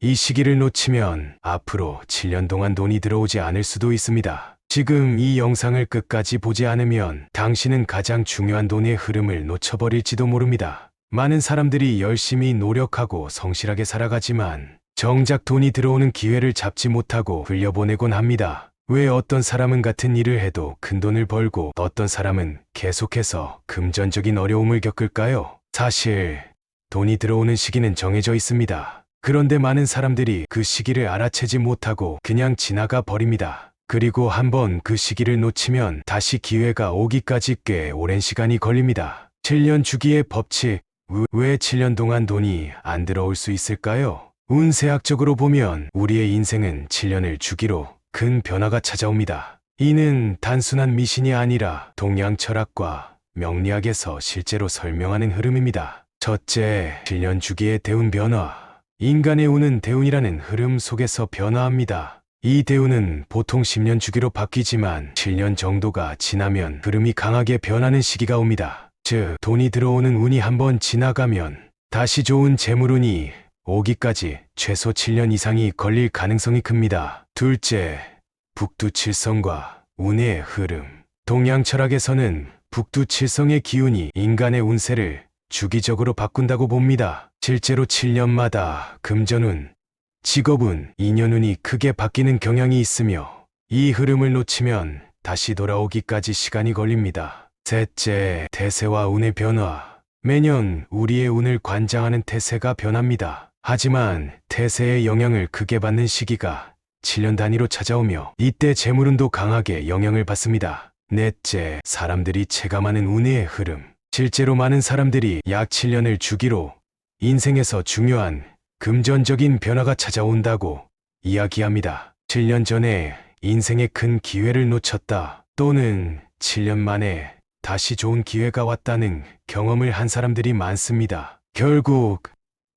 이 시기를 놓치면 앞으로 7년 동안 돈이 들어오지 않을 수도 있습니다. 지금 이 영상을 끝까지 보지 않으면 당신은 가장 중요한 돈의 흐름을 놓쳐버릴지도 모릅니다. 많은 사람들이 열심히 노력하고 성실하게 살아가지만 정작 돈이 들어오는 기회를 잡지 못하고 흘려보내곤 합니다. 왜 어떤 사람은 같은 일을 해도 큰 돈을 벌고 어떤 사람은 계속해서 금전적인 어려움을 겪을까요? 사실 돈이 들어오는 시기는 정해져 있습니다. 그런데 많은 사람들이 그 시기를 알아채지 못하고 그냥 지나가 버립니다. 그리고 한번 그 시기를 놓치면 다시 기회가 오기까지 꽤 오랜 시간이 걸립니다. 7년 주기의 법칙. 왜 7년 동안 돈이 안 들어올 수 있을까요? 운세학적으로 보면 우리의 인생은 7년을 주기로 큰 변화가 찾아옵니다. 이는 단순한 미신이 아니라 동양 철학과 명리학에서 실제로 설명하는 흐름입니다. 첫째, 7년 주기의 대운 변화. 인간의 운은 대운이라는 흐름 속에서 변화합니다. 이 대운은 보통 10년 주기로 바뀌지만 7년 정도가 지나면 흐름이 강하게 변하는 시기가 옵니다. 즉, 돈이 들어오는 운이 한번 지나가면 다시 좋은 재물운이 오기까지 최소 7년 이상이 걸릴 가능성이 큽니다. 둘째, 북두칠성과 운의 흐름. 동양 철학에서는 북두칠성의 기운이 인간의 운세를 주기적으로 바꾼다고 봅니다. 실제로 7년마다 금전운, 직업운, 인연운이 크게 바뀌는 경향이 있으며 이 흐름을 놓치면 다시 돌아오기까지 시간이 걸립니다. 셋째, 태세와 운의 변화. 매년 우리의 운을 관장하는 태세가 변합니다. 하지만 태세의 영향을 크게 받는 시기가 7년 단위로 찾아오며 이때 재물운도 강하게 영향을 받습니다. 넷째, 사람들이 체감하는 운의 흐름. 실제로 많은 사람들이 약 7년을 주기로 인생에서 중요한 금전적인 변화가 찾아온다고 이야기합니다. 7년 전에 인생의 큰 기회를 놓쳤다, 또는 7년 만에 다시 좋은 기회가 왔다는 경험을 한 사람들이 많습니다. 결국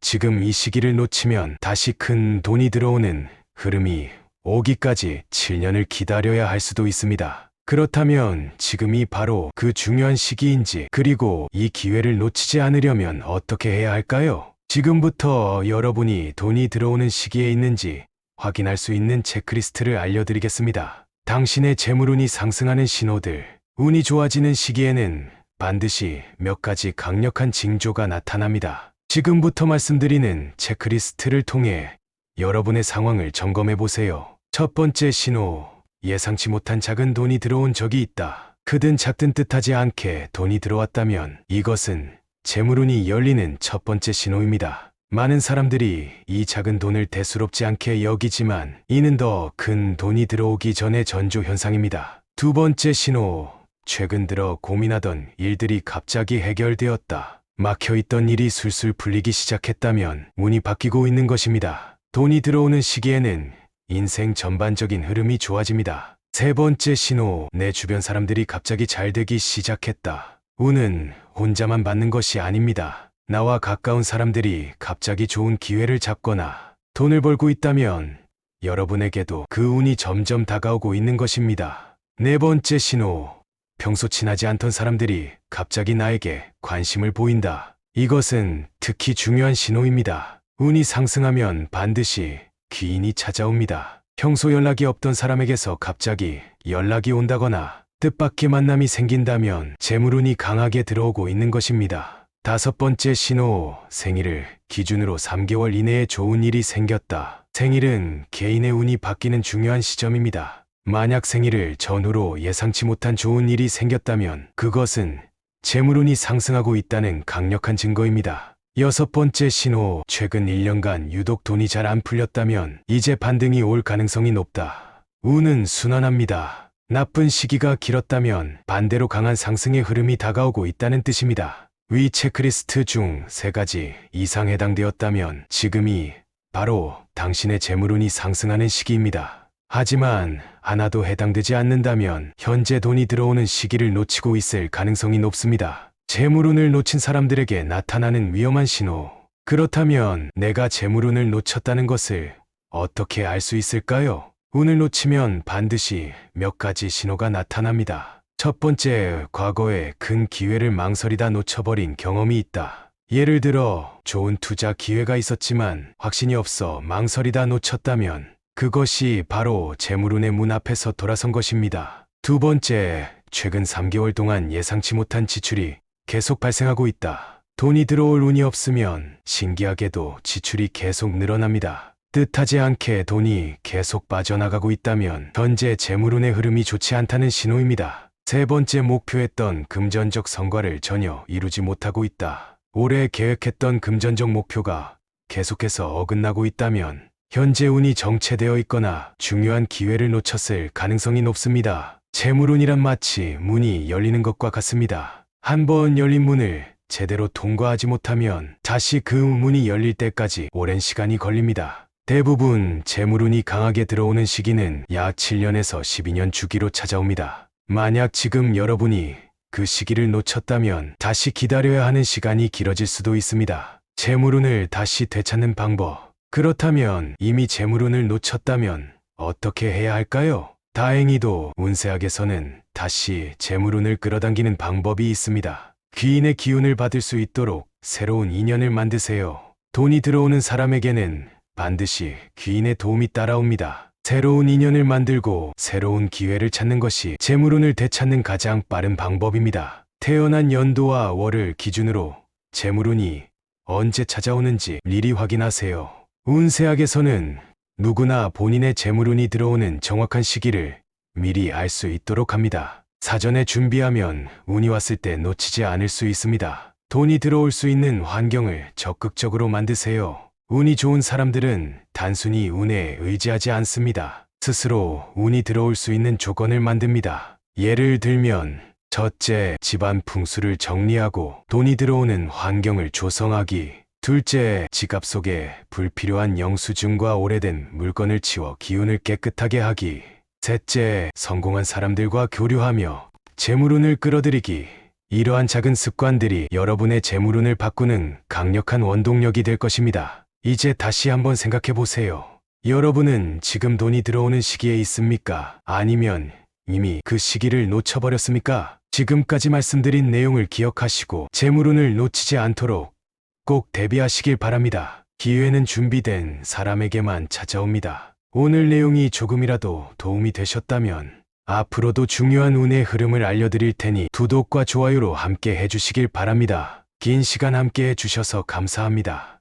지금 이 시기를 놓치면 다시 큰 돈이 들어오는 흐름이 오기까지 7년을 기다려야 할 수도 있습니다. 그렇다면 지금이 바로 그 중요한 시기인지, 그리고 이 기회를 놓치지 않으려면 어떻게 해야 할까요? 지금부터 여러분이 돈이 들어오는 시기에 있는지 확인할 수 있는 체크리스트를 알려드리겠습니다. 당신의 재물운이 상승하는 신호들. 운이 좋아지는 시기에는 반드시 몇 가지 강력한 징조가 나타납니다. 지금부터 말씀드리는 체크리스트를 통해 여러분의 상황을 점검해 보세요. 첫 번째 신호. 예상치 못한 작은 돈이 들어온 적이 있다. 크든 작든 뜻하지 않게 돈이 들어왔다면 이것은 재물운이 열리는 첫 번째 신호입니다. 많은 사람들이 이 작은 돈을 대수롭지 않게 여기지만 이는 더 큰 돈이 들어오기 전의 전조 현상입니다. 두 번째 신호. 최근 들어 고민하던 일들이 갑자기 해결되었다. 막혀있던 일이 술술 풀리기 시작했다면 운이 바뀌고 있는 것입니다. 돈이 들어오는 시기에는 인생 전반적인 흐름이 좋아집니다. 세 번째 신호. 내 주변 사람들이 갑자기 잘 되기 시작했다. 운은 혼자만 받는 것이 아닙니다. 나와 가까운 사람들이 갑자기 좋은 기회를 잡거나 돈을 벌고 있다면 여러분에게도 그 운이 점점 다가오고 있는 것입니다. 네 번째 신호. 평소 친하지 않던 사람들이 갑자기 나에게 관심을 보인다. 이것은 특히 중요한 신호입니다. 운이 상승하면 반드시 귀인이 찾아옵니다. 평소 연락이 없던 사람에게서 갑자기 연락이 온다거나 뜻밖의 만남이 생긴다면 재물운이 강하게 들어오고 있는 것입니다. 다섯 번째 신호. 생일을 기준으로 3개월 이내에 좋은 일이 생겼다. 생일은 개인의 운이 바뀌는 중요한 시점입니다. 만약 생일을 전후로 예상치 못한 좋은 일이 생겼다면 그것은 재물운이 상승하고 있다는 강력한 증거입니다. 여섯 번째 신호. 최근 1년간 유독 돈이 잘 안 풀렸다면 이제 반등이 올 가능성이 높다. 운은 순환합니다. 나쁜 시기가 길었다면 반대로 강한 상승의 흐름이 다가오고 있다는 뜻입니다. 위 체크리스트 중 3가지 이상 해당되었다면 지금이 바로 당신의 재물운이 상승하는 시기입니다. 하지만 하나도 해당되지 않는다면 현재 돈이 들어오는 시기를 놓치고 있을 가능성이 높습니다. 재물운을 놓친 사람들에게 나타나는 위험한 신호. 그렇다면 내가 재물운을 놓쳤다는 것을 어떻게 알 수 있을까요? 운을 놓치면 반드시 몇 가지 신호가 나타납니다. 첫 번째, 과거에 큰 기회를 망설이다 놓쳐버린 경험이 있다. 예를 들어 좋은 투자 기회가 있었지만 확신이 없어 망설이다 놓쳤다면 그것이 바로 재물운의 문 앞에서 돌아선 것입니다. 두 번째, 최근 3개월 동안 예상치 못한 지출이 계속 발생하고 있다. 돈이 들어올 운이 없으면 신기하게도 지출이 계속 늘어납니다. 뜻하지 않게 돈이 계속 빠져나가고 있다면 현재 재물운의 흐름이 좋지 않다는 신호입니다. 세 번째, 목표했던 금전적 성과를 전혀 이루지 못하고 있다. 올해 계획했던 금전적 목표가 계속해서 어긋나고 있다면 현재 운이 정체되어 있거나 중요한 기회를 놓쳤을 가능성이 높습니다. 재물운이란 마치 문이 열리는 것과 같습니다. 한번 열린 문을 제대로 통과하지 못하면 다시 그 문이 열릴 때까지 오랜 시간이 걸립니다. 대부분 재물운이 강하게 들어오는 시기는 약 7년에서 12년 주기로 찾아옵니다. 만약 지금 여러분이 그 시기를 놓쳤다면 다시 기다려야 하는 시간이 길어질 수도 있습니다. 재물운을 다시 되찾는 방법. 그렇다면 이미 재물운을 놓쳤다면 어떻게 해야 할까요? 다행히도 운세학에서는 다시 재물운을 끌어당기는 방법이 있습니다. 귀인의 기운을 받을 수 있도록 새로운 인연을 만드세요. 돈이 들어오는 사람에게는 반드시 귀인의 도움이 따라옵니다. 새로운 인연을 만들고 새로운 기회를 찾는 것이 재물운을 되찾는 가장 빠른 방법입니다. 태어난 연도와 월을 기준으로 재물운이 언제 찾아오는지 미리 확인하세요. 운세학에서는 누구나 본인의 재물운이 들어오는 정확한 시기를 미리 알 수 있도록 합니다. 사전에 준비하면 운이 왔을 때 놓치지 않을 수 있습니다. 돈이 들어올 수 있는 환경을 적극적으로 만드세요. 운이 좋은 사람들은 단순히 운에 의지하지 않습니다. 스스로 운이 들어올 수 있는 조건을 만듭니다. 예를 들면 첫째, 집안 풍수를 정리하고 돈이 들어오는 환경을 조성하기. 둘째, 지갑 속에 불필요한 영수증과 오래된 물건을 치워 기운을 깨끗하게 하기. 셋째, 성공한 사람들과 교류하며 재물운을 끌어들이기. 이러한 작은 습관들이 여러분의 재물운을 바꾸는 강력한 원동력이 될 것입니다. 이제 다시 한번 생각해 보세요. 여러분은 지금 돈이 들어오는 시기에 있습니까? 아니면 이미 그 시기를 놓쳐버렸습니까? 지금까지 말씀드린 내용을 기억하시고 재물운을 놓치지 않도록 꼭 대비하시길 바랍니다. 기회는 준비된 사람에게만 찾아옵니다. 오늘 내용이 조금이라도 도움이 되셨다면 앞으로도 중요한 운의 흐름을 알려드릴 테니 구독과 좋아요로 함께 해주시길 바랍니다. 긴 시간 함께 해주셔서 감사합니다.